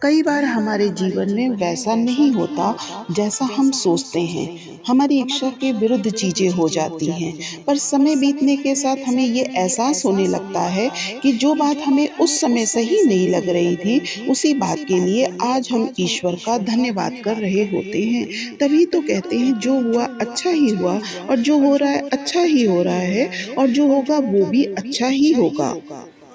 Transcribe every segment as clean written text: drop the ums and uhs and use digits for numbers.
कई बार हमारे जीवन में वैसा नहीं होता जैसा हम सोचते हैं। हमारी इच्छा के विरुद्ध चीजें हो जाती हैं। पर समय बीतने के साथ हमें ये एहसास होने लगता है कि जो बात हमें उस समय सही नहीं लग रही थी, उसी बात के लिए आज हम ईश्वर का धन्यवाद कर रहे होते हैं। तभी तो कहते हैं जो हुआ अच्छा ही हुआ, और जो हो रहा है अच्छा ही हो रहा है, और जो होगा वो भी अच्छा ही होगा।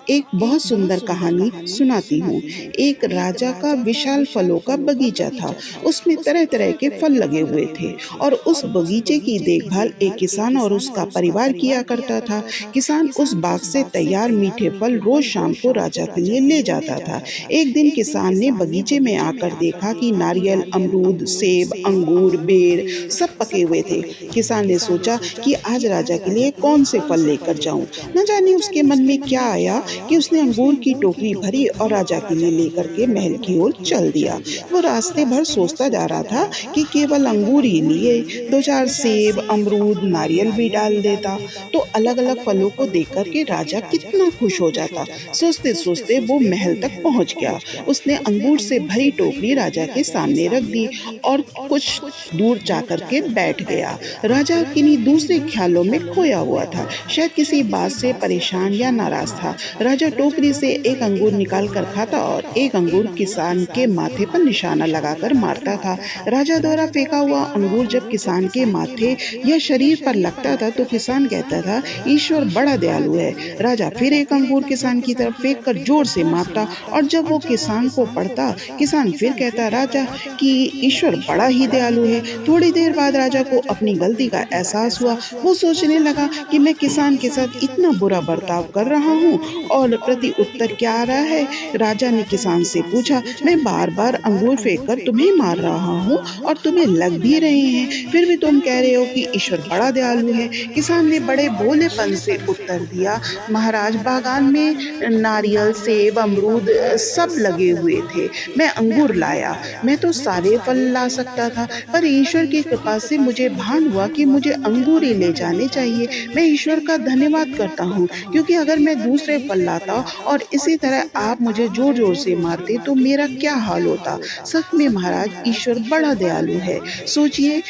एक बहुत सुंदर कहानी सुनाती हूँ। एक राजा का विशाल फलों का बगीचा था। उसमें तरह-तरह के फल लगे हुए थे, और उस बगीचे की देखभाल एक किसान और उसका परिवार किया करता था। किसान उस बाग से तैयार मीठे फल रोज शाम को राजा के लिए ले जाता था। एक दिन किसान ने बगीचे में आकर देखा कि नारियल, अमरूद, सेब, अंगूर, बेर सब पके हुए थे। किसान ने सोचा कि आज राजा के लिए कौन से फल लेकर जाऊं। न जाने उसके मन में क्या आया कि उसने अंगूर की टोकरी भरी और राजा के लिए लेकर के महल की ओर चल दिया। वो रास्ते भर सोचता जा रहा था कि केवल अंगूर ही लिए, दो चार सेब, अमरूद, नारियल भी डाल देता तो अलग अलग फलों को देख करके राजा कितना खुश हो जाता। सोचते सोचते वो महल तक पहुंच गया। उसने अंगूर से भरी टोकरी राजा के सामने रख दी और कुछ दूर जाकर के बैठ गया। राजा किन्हीं दूसरे ख्यालों में खोया हुआ था, शायद किसी बात से परेशान या नाराज था। राजा टोकरी से एक अंगूर निकाल कर खाता और एक अंगूर किसान के माथे पर निशाना लगाकर मारता था। राजा द्वारा फेंका हुआ अंगूर जब किसान के माथे या शरीर पर लगता था तो किसान कहता था, ईश्वर बड़ा दयालु है। राजा फिर एक अंगूर किसान की तरफ फेंक कर जोर से मारता, और जब वो किसान को पड़ता, किसान फिर कहता राजा कि ईश्वर बड़ा ही दयालु है। थोड़ी देर बाद राजा को अपनी गलती का एहसास हुआ। वो सोचने लगा कि मैं किसान के साथ इतना बुरा बर्ताव कर रहा हूँ, और प्रति उत्तर क्या आ रहा है। राजा ने किसान से पूछा, मैं बार बार अंगूर फेंक कर तुम्हें मार रहा हूँ और तुम्हें लग भी रहे हैं, फिर भी तुम कह रहे हो कि ईश्वर बड़ा दयालु है। किसान ने बड़े भोलेपन से उत्तर दिया, महाराज बागान में नारियल, सेब, अमरूद सब लगे हुए थे। मैं अंगूर लाया, मैं तो सारे फल ला सकता था, पर ईश्वर की कृपा से मुझे भान हुआ कि मुझे अंगूर ही ले जाने चाहिए। मैं ईश्वर का धन्यवाद करता हूँ, क्योंकि अगर मैं दूसरे फल लाता और इसी तरह आप मुझे जोर जोर से मारते तो मेरा क्या हाल होता। सच में महाराज ईश्वर बड़ा दयालु है। सोचिए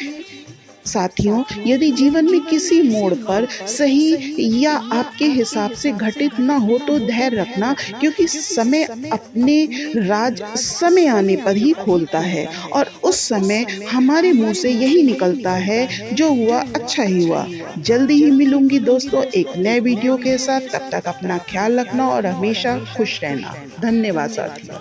साथियों, यदि जीवन में किसी मोड़ पर सही या आपके हिसाब से घटित न हो तो धैर्य रखना, क्योंकि समय अपने राज समय आने पर ही खोलता है, और उस समय हमारे मुंह से यही निकलता है, जो हुआ अच्छा ही हुआ। जल्दी ही मिलूंगी दोस्तों एक नए वीडियो के साथ। तब तक अपना ख्याल रखना और हमेशा खुश रहना। धन्यवाद साथियों।